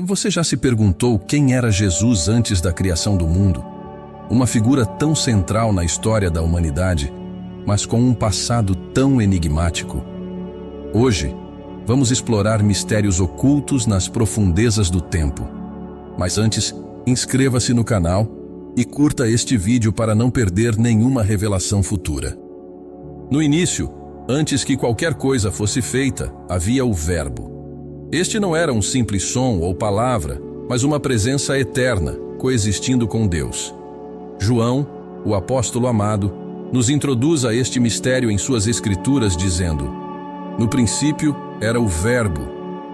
Você já se perguntou quem era Jesus antes da criação do mundo? Uma figura tão central na história da humanidade, mas com um passado tão enigmático. Hoje, vamos explorar mistérios ocultos nas profundezas do tempo. Mas antes, inscreva-se no canal e curta este vídeo para não perder nenhuma revelação futura. No início, antes que qualquer coisa fosse feita, havia o Verbo. Este não era um simples som ou palavra, mas uma presença eterna, coexistindo com Deus. João, o apóstolo amado, nos introduz a este mistério em suas escrituras dizendo: no princípio era o Verbo,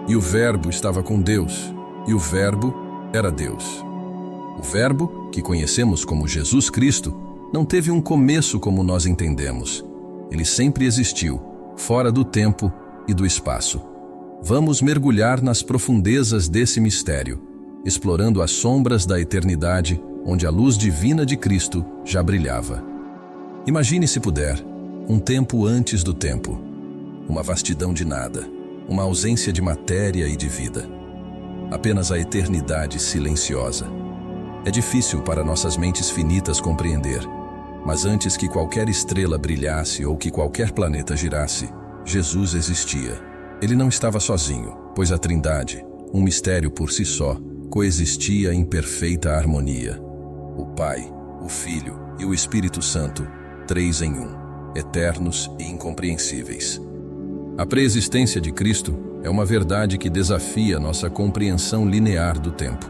e o Verbo estava com Deus, e o Verbo era Deus. O Verbo, que conhecemos como Jesus Cristo, não teve um começo como nós entendemos. Ele sempre existiu, fora do tempo e do espaço. Vamos mergulhar nas profundezas desse mistério, explorando as sombras da eternidade, onde a luz divina de Cristo já brilhava. Imagine, se puder, um tempo antes do tempo, uma vastidão de nada, uma ausência de matéria e de vida. Apenas a eternidade silenciosa. É difícil para nossas mentes finitas compreender, mas antes que qualquer estrela brilhasse ou que qualquer planeta girasse, Jesus existia. Ele não estava sozinho, pois a Trindade, um mistério por si só, coexistia em perfeita harmonia. O Pai, o Filho e o Espírito Santo, três em um, eternos e incompreensíveis. A preexistência de Cristo é uma verdade que desafia nossa compreensão linear do tempo.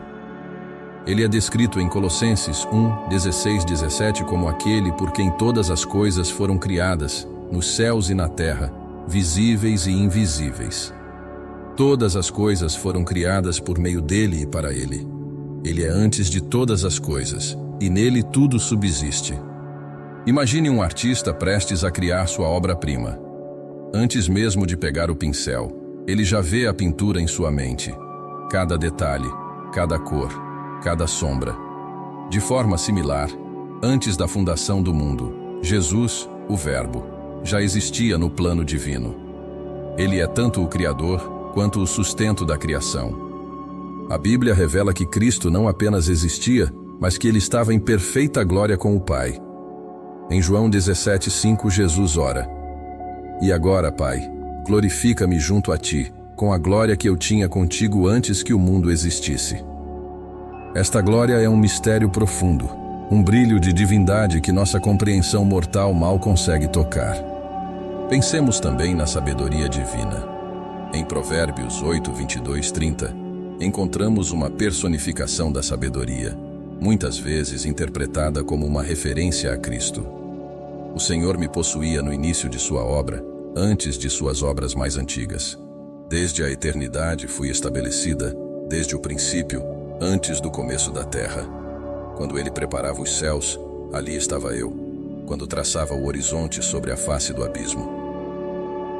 Ele é descrito em Colossenses 1, 16, 17 como aquele por quem todas as coisas foram criadas, nos céus e na terra, visíveis e invisíveis. Todas as coisas foram criadas por meio dele e para ele. Ele é antes de todas as coisas, e nele tudo subsiste. Imagine um artista prestes a criar sua obra-prima. Antes mesmo de pegar o pincel, ele já vê a pintura em sua mente. Cada detalhe, cada cor, cada sombra. De forma similar, antes da fundação do mundo, Jesus, o Verbo, já existia no plano divino. Ele é tanto o Criador quanto o sustento da criação. A Bíblia revela que Cristo não apenas existia, mas que ele estava em perfeita glória com o Pai. Em João 17:5, Jesus ora: E agora, Pai, glorifica-me junto a ti, com a glória que eu tinha contigo antes que o mundo existisse. Esta glória é um mistério profundo, um brilho de divindade que nossa compreensão mortal mal consegue tocar. Pensemos também na sabedoria divina. Em Provérbios 8, 22, 30, encontramos uma personificação da sabedoria, muitas vezes interpretada como uma referência a Cristo. O Senhor me possuía no início de sua obra, antes de suas obras mais antigas. Desde a eternidade fui estabelecida, desde o princípio, antes do começo da terra. Quando ele preparava os céus, ali estava eu, quando traçava o horizonte sobre a face do abismo.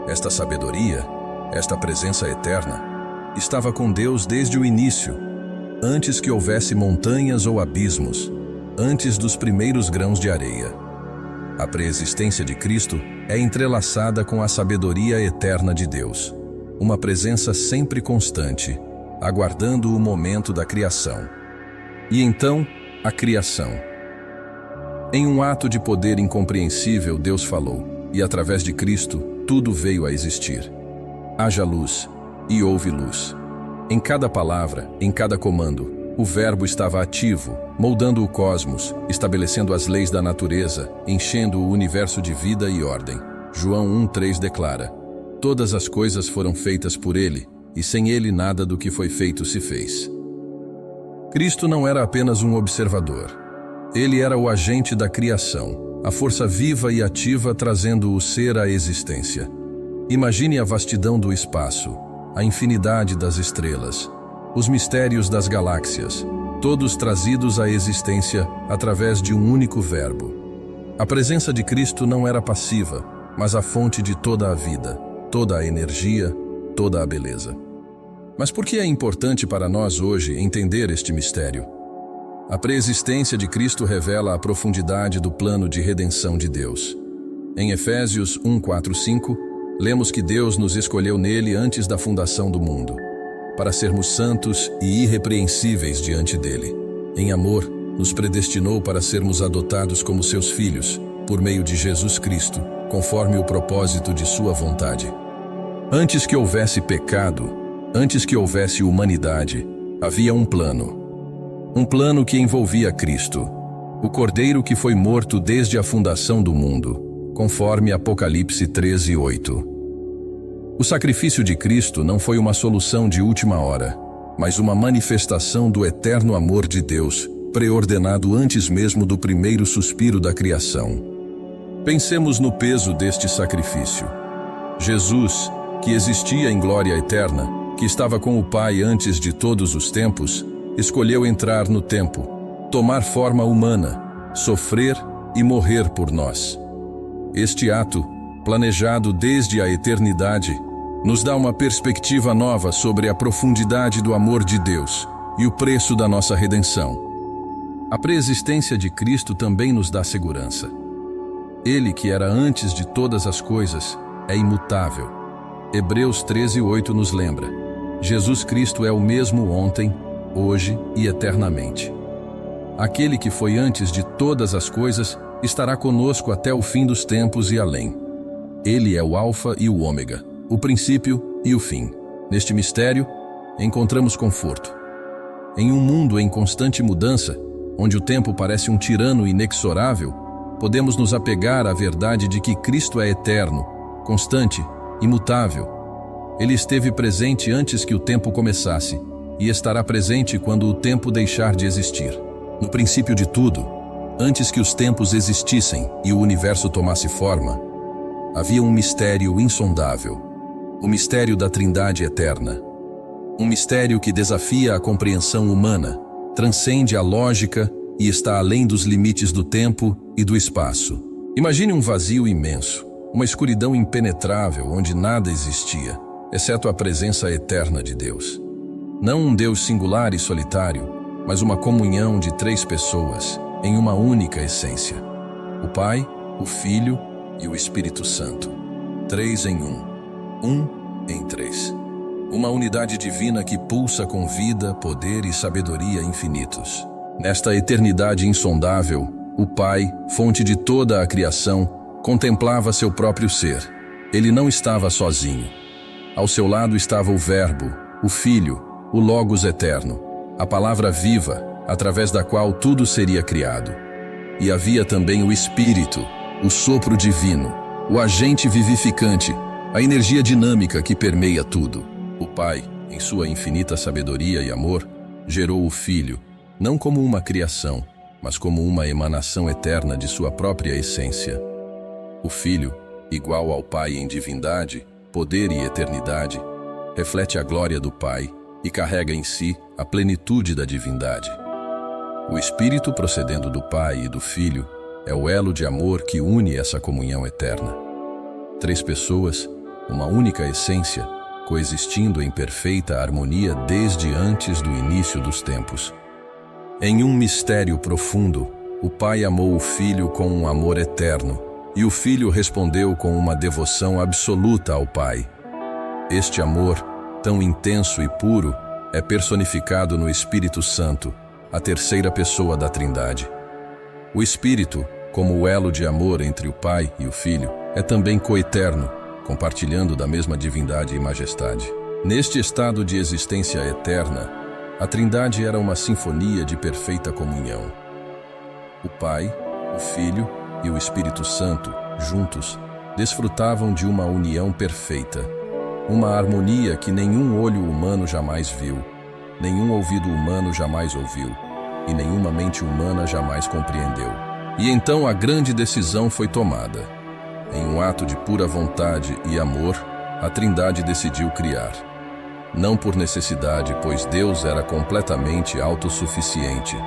Esta sabedoria, esta presença eterna, estava com Deus desde o início, antes que houvesse montanhas ou abismos, antes dos primeiros grãos de areia. A preexistência de Cristo é entrelaçada com a sabedoria eterna de Deus, uma presença sempre constante, aguardando o momento da criação. E então, a criação. Em um ato de poder incompreensível, Deus falou, e através de Cristo, tudo veio a existir. Haja luz, e houve luz. Em cada palavra, em cada comando, o Verbo estava ativo, moldando o cosmos, estabelecendo as leis da natureza, enchendo o universo de vida e ordem. João 1:3 declara: Todas as coisas foram feitas por ele, e sem ele nada do que foi feito se fez. Cristo não era apenas um observador. Ele era o agente da criação, a força viva e ativa trazendo o ser à existência. Imagine a vastidão do espaço, a infinidade das estrelas, os mistérios das galáxias, todos trazidos à existência através de um único Verbo. A presença de Cristo não era passiva, mas a fonte de toda a vida, toda a energia, toda a beleza. Mas por que é importante para nós hoje entender este mistério? A preexistência de Cristo revela a profundidade do plano de redenção de Deus. Em Efésios 1:4-5, lemos que Deus nos escolheu nele antes da fundação do mundo, para sermos santos e irrepreensíveis diante dele. Em amor, nos predestinou para sermos adotados como seus filhos, por meio de Jesus Cristo, conforme o propósito de sua vontade. Antes que houvesse pecado, antes que houvesse humanidade, havia um plano. Um plano que envolvia Cristo, o Cordeiro que foi morto desde a fundação do mundo, conforme Apocalipse 13:8. O sacrifício de Cristo não foi uma solução de última hora, mas uma manifestação do eterno amor de Deus, preordenado antes mesmo do primeiro suspiro da criação. Pensemos no peso deste sacrifício. Jesus, que existia em glória eterna, que estava com o Pai antes de todos os tempos, escolheu entrar no tempo, tomar forma humana, sofrer e morrer por nós. Este ato, planejado desde a eternidade, nos dá uma perspectiva nova sobre a profundidade do amor de Deus e o preço da nossa redenção. A preexistência de Cristo também nos dá segurança. Ele, que era antes de todas as coisas, é imutável. Hebreus 13:8 nos lembra: Jesus Cristo é o mesmo ontem, hoje e eternamente. Aquele que foi antes de todas as coisas estará conosco até o fim dos tempos e além. Ele é o Alfa e o Ômega, o princípio e o fim. Neste mistério, encontramos conforto. Em um mundo em constante mudança, onde o tempo parece um tirano inexorável, podemos nos apegar à verdade de que Cristo é eterno, constante, imutável. Ele esteve presente antes que o tempo começasse e estará presente quando o tempo deixar de existir. No princípio de tudo, antes que os tempos existissem e o universo tomasse forma, havia um mistério insondável, o mistério da Trindade eterna. Um mistério que desafia a compreensão humana, transcende a lógica e está além dos limites do tempo e do espaço. Imagine um vazio imenso, uma escuridão impenetrável onde nada existia, exceto a presença eterna de Deus. Não um Deus singular e solitário, mas uma comunhão de três pessoas, em uma única essência: o Pai, o Filho e o Espírito Santo. Três em um em três. Uma unidade divina que pulsa com vida, poder e sabedoria infinitos. Nesta eternidade insondável, o Pai, fonte de toda a criação, contemplava seu próprio ser. Ele não estava sozinho. Ao seu lado estava o Verbo, o Filho, o Logos eterno, a palavra viva, através da qual tudo seria criado. E havia também o Espírito, o sopro divino, o agente vivificante, a energia dinâmica que permeia tudo. O Pai, em sua infinita sabedoria e amor, gerou o Filho, não como uma criação, mas como uma emanação eterna de sua própria essência. O Filho, igual ao Pai em divindade, poder e eternidade, reflete a glória do Pai e carrega em si a plenitude da divindade. O Espírito, procedendo do Pai e do Filho, é o elo de amor que une essa comunhão eterna. Três pessoas, uma única essência, coexistindo em perfeita harmonia desde antes do início dos tempos. Em um mistério profundo, o Pai amou o Filho com um amor eterno, e o Filho respondeu com uma devoção absoluta ao Pai. Este amor, tão intenso e puro, é personificado no Espírito Santo, a terceira pessoa da Trindade. O Espírito, como o elo de amor entre o Pai e o Filho, é também coeterno, compartilhando da mesma divindade e majestade. Neste estado de existência eterna, a Trindade era uma sinfonia de perfeita comunhão. O Pai, o Filho e o Espírito Santo, juntos, desfrutavam de uma união perfeita, uma harmonia que nenhum olho humano jamais viu, nenhum ouvido humano jamais ouviu, e nenhuma mente humana jamais compreendeu. E então a grande decisão foi tomada. Em um ato de pura vontade e amor, a Trindade decidiu criar. Não por necessidade, pois Deus era completamente autossuficiente,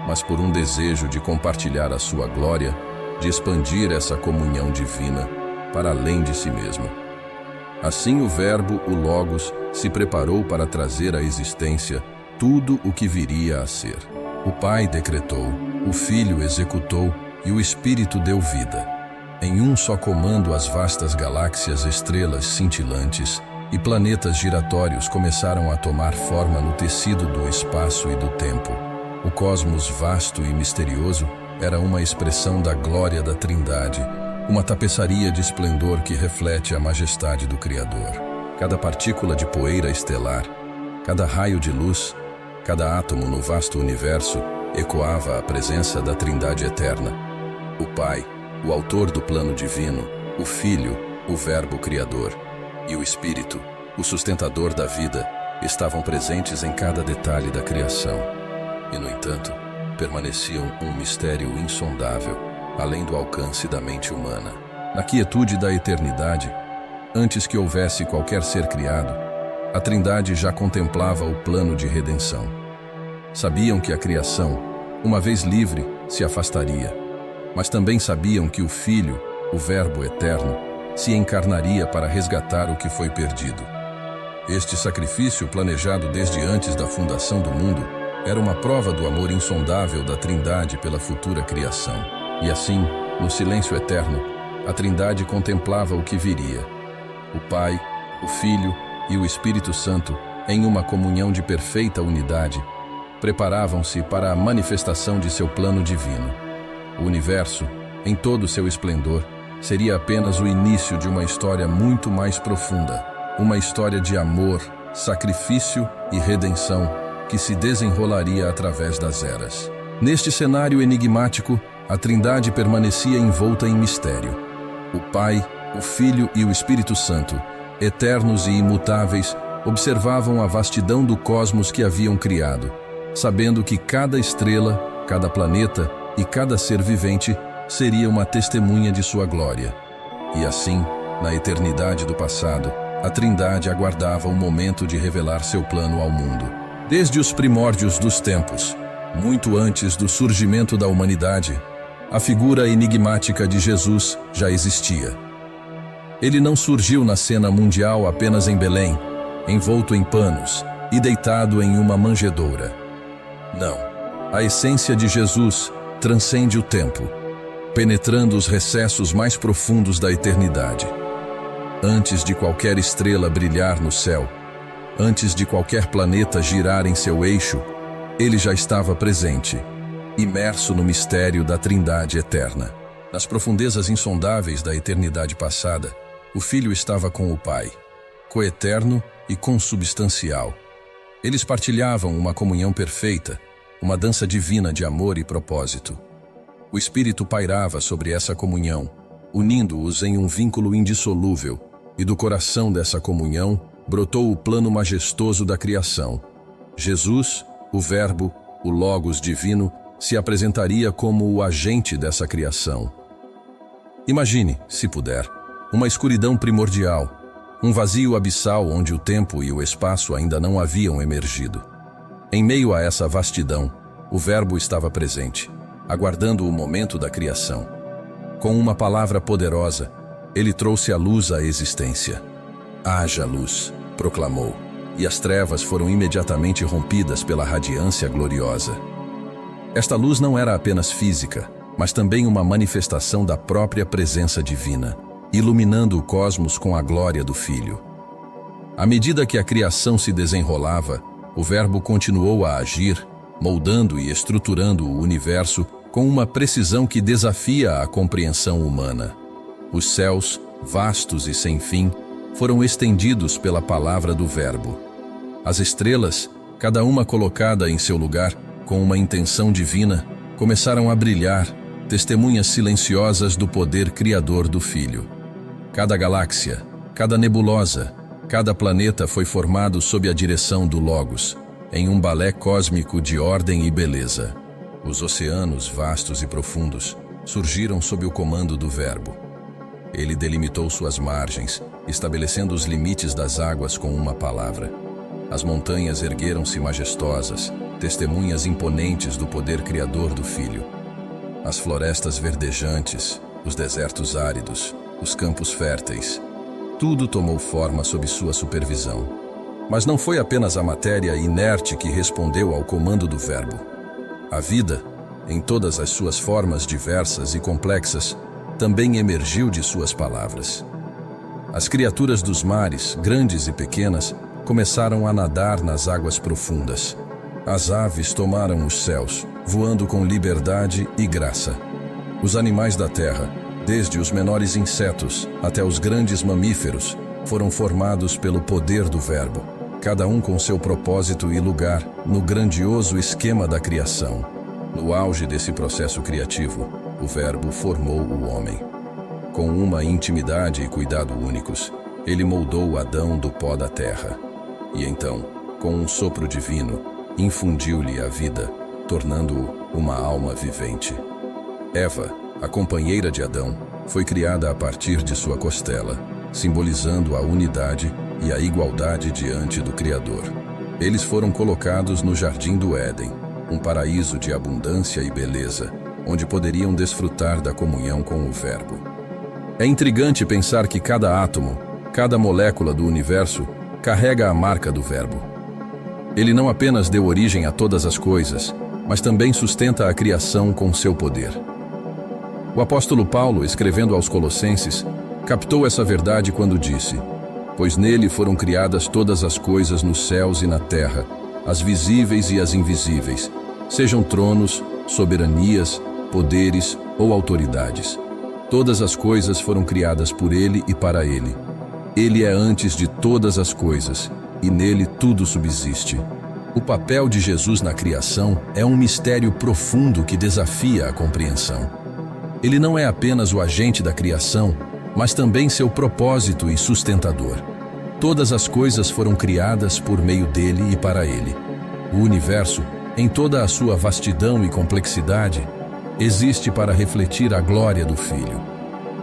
mas por um desejo de compartilhar a sua glória, de expandir essa comunhão divina para além de si mesmo. Assim o Verbo, o Logos, se preparou para trazer à existência tudo o que viria a ser. O Pai decretou, o Filho executou e o Espírito deu vida. Em um só comando as vastas galáxias, estrelas cintilantes, e planetas giratórios começaram a tomar forma no tecido do espaço e do tempo. O cosmos vasto e misterioso era uma expressão da glória da Trindade, uma tapeçaria de esplendor que reflete a majestade do Criador. Cada partícula de poeira estelar, cada raio de luz, cada átomo no vasto universo ecoava a presença da Trindade eterna. O Pai, o autor do plano divino, o Filho, o Verbo Criador, e o Espírito, o sustentador da vida, estavam presentes em cada detalhe da criação. E, no entanto, permaneciam um mistério insondável, além do alcance da mente humana. Na quietude da eternidade, antes que houvesse qualquer ser criado, a Trindade já contemplava o plano de redenção. Sabiam que a criação, uma vez livre, se afastaria, mas também sabiam que o Filho, o Verbo eterno, se encarnaria para resgatar o que foi perdido. Este sacrifício, planejado desde antes da fundação do mundo, era uma prova do amor insondável da Trindade pela futura criação. E assim, no silêncio eterno, a Trindade contemplava o que viria. O Pai, o Filho e o Espírito Santo, em uma comunhão de perfeita unidade, preparavam-se para a manifestação de seu plano divino. O universo, em todo o seu esplendor, seria apenas o início de uma história muito mais profunda, uma história de amor, sacrifício e redenção que se desenrolaria através das eras. Neste cenário enigmático, a Trindade permanecia envolta em mistério. O Pai, o Filho e o Espírito Santo, eternos e imutáveis, observavam a vastidão do cosmos que haviam criado, sabendo que cada estrela, cada planeta e cada ser vivente seria uma testemunha de sua glória. E assim, na eternidade do passado, a Trindade aguardava o momento de revelar seu plano ao mundo. Desde os primórdios dos tempos, muito antes do surgimento da humanidade, a figura enigmática de Jesus já existia. Ele não surgiu na cena mundial apenas em Belém, envolto em panos e deitado em uma manjedoura. Não, a essência de Jesus transcende o tempo, penetrando os recessos mais profundos da eternidade. Antes de qualquer estrela brilhar no céu, antes de qualquer planeta girar em seu eixo, ele já estava presente, imerso no mistério da Trindade eterna. Nas profundezas insondáveis da eternidade passada, o Filho estava com o Pai, coeterno e consubstancial. Eles partilhavam uma comunhão perfeita, uma dança divina de amor e propósito. O Espírito pairava sobre essa comunhão, unindo-os em um vínculo indissolúvel, e do coração dessa comunhão brotou o plano majestoso da criação. Jesus, o Verbo, o Logos divino, se apresentaria como o agente dessa criação. Imagine, se puder, uma escuridão primordial, um vazio abissal onde o tempo e o espaço ainda não haviam emergido. Em meio a essa vastidão, o Verbo estava presente, aguardando o momento da criação. Com uma palavra poderosa, ele trouxe a luz à existência. Haja luz, proclamou, e as trevas foram imediatamente rompidas pela radiância gloriosa. Esta luz não era apenas física, mas também uma manifestação da própria presença divina, iluminando o cosmos com a glória do Filho. À medida que a criação se desenrolava, o Verbo continuou a agir, moldando e estruturando o universo com uma precisão que desafia a compreensão humana. Os céus, vastos e sem fim, foram estendidos pela palavra do Verbo. As estrelas, cada uma colocada em seu lugar com uma intenção divina, começaram a brilhar, testemunhas silenciosas do poder criador do Filho. Cada galáxia, cada nebulosa, cada planeta foi formado sob a direção do Logos, em um balé cósmico de ordem e beleza. Os oceanos, vastos e profundos, surgiram sob o comando do Verbo. Ele delimitou suas margens, estabelecendo os limites das águas com uma palavra. As montanhas ergueram-se majestosas, testemunhas imponentes do poder criador do Filho. As florestas verdejantes, os desertos áridos, os campos férteis, tudo tomou forma sob sua supervisão. Mas não foi apenas a matéria inerte que respondeu ao comando do Verbo. A vida, em todas as suas formas diversas e complexas, também emergiu de suas palavras. As criaturas dos mares, grandes e pequenas, começaram a nadar nas águas profundas. As aves tomaram os céus, voando com liberdade e graça. Os animais da terra, desde os menores insetos até os grandes mamíferos, foram formados pelo poder do Verbo, cada um com seu propósito e lugar no grandioso esquema da criação. No auge desse processo criativo, o Verbo formou o homem. Com uma intimidade e cuidado únicos, ele moldou Adão do pó da terra. E então, com um sopro divino, infundiu-lhe a vida, tornando-o uma alma vivente. Eva, a companheira de Adão, foi criada a partir de sua costela, simbolizando a unidade e a igualdade diante do Criador. Eles foram colocados no Jardim do Éden, um paraíso de abundância e beleza, onde poderiam desfrutar da comunhão com o Verbo. É intrigante pensar que cada átomo, cada molécula do universo, carrega a marca do Verbo. Ele não apenas deu origem a todas as coisas, mas também sustenta a criação com seu poder. O apóstolo Paulo, escrevendo aos Colossenses, captou essa verdade quando disse: "Pois nele foram criadas todas as coisas nos céus e na terra, as visíveis e as invisíveis, sejam tronos, soberanias, poderes ou autoridades. Todas as coisas foram criadas por ele e para ele. Ele é antes de todas as coisas, e nele tudo subsiste." O papel de Jesus na criação é um mistério profundo que desafia a compreensão. Ele não é apenas o agente da criação, mas também seu propósito e sustentador. Todas as coisas foram criadas por meio dele e para ele. O universo, em toda a sua vastidão e complexidade, existe para refletir a glória do Filho.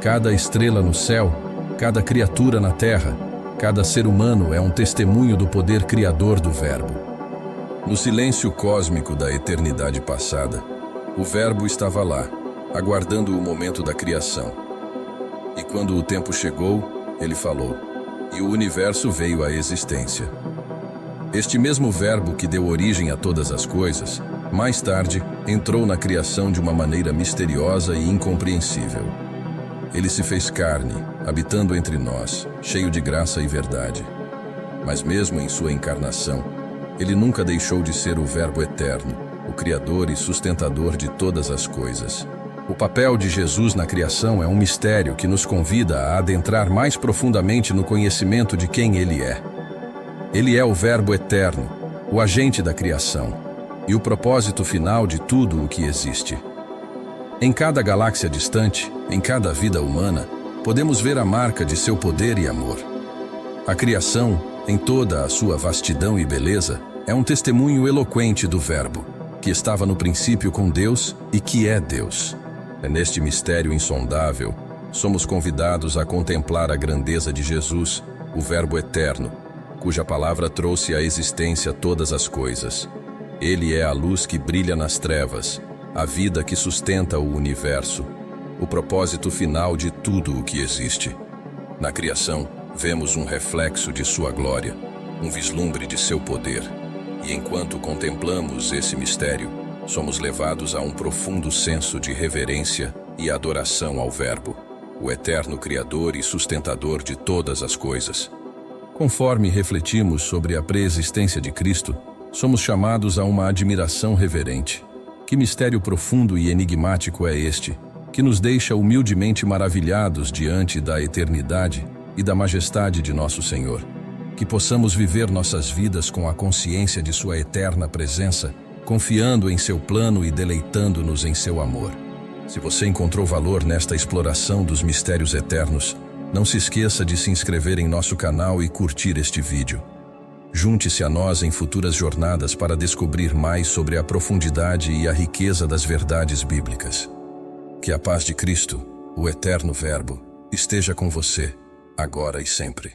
Cada estrela no céu, cada criatura na terra, cada ser humano é um testemunho do poder criador do Verbo. No silêncio cósmico da eternidade passada, o Verbo estava lá, aguardando o momento da criação. E quando o tempo chegou, ele falou, e o universo veio à existência. Este mesmo Verbo que deu origem a todas as coisas, mais tarde, entrou na criação de uma maneira misteriosa e incompreensível. Ele se fez carne, habitando entre nós, cheio de graça e verdade. Mas mesmo em sua encarnação, ele nunca deixou de ser o Verbo eterno, o Criador e sustentador de todas as coisas. O papel de Jesus na criação é um mistério que nos convida a adentrar mais profundamente no conhecimento de quem Ele é. Ele é o Verbo eterno, o agente da criação, e o propósito final de tudo o que existe. Em cada galáxia distante, em cada vida humana, podemos ver a marca de seu poder e amor. A criação, em toda a sua vastidão e beleza, é um testemunho eloquente do Verbo, que estava no princípio com Deus e que é Deus. É neste mistério insondável, somos convidados a contemplar a grandeza de Jesus, o Verbo eterno, cuja palavra trouxe à existência todas as coisas. Ele é a luz que brilha nas trevas, a vida que sustenta o universo, o propósito final de tudo o que existe. Na criação, vemos um reflexo de sua glória, um vislumbre de seu poder. E enquanto contemplamos esse mistério, somos levados a um profundo senso de reverência e adoração ao Verbo, o eterno Criador e sustentador de todas as coisas. Conforme refletimos sobre a preexistência de Cristo, somos chamados a uma admiração reverente. Que mistério profundo e enigmático é este, que nos deixa humildemente maravilhados diante da eternidade e da majestade de nosso Senhor. Que possamos viver nossas vidas com a consciência de sua eterna presença, confiando em seu plano e deleitando-nos em seu amor. Se você encontrou valor nesta exploração dos mistérios eternos, não se esqueça de se inscrever em nosso canal e curtir este vídeo. Junte-se a nós em futuras jornadas para descobrir mais sobre a profundidade e a riqueza das verdades bíblicas. Que a paz de Cristo, o eterno Verbo, esteja com você, agora e sempre.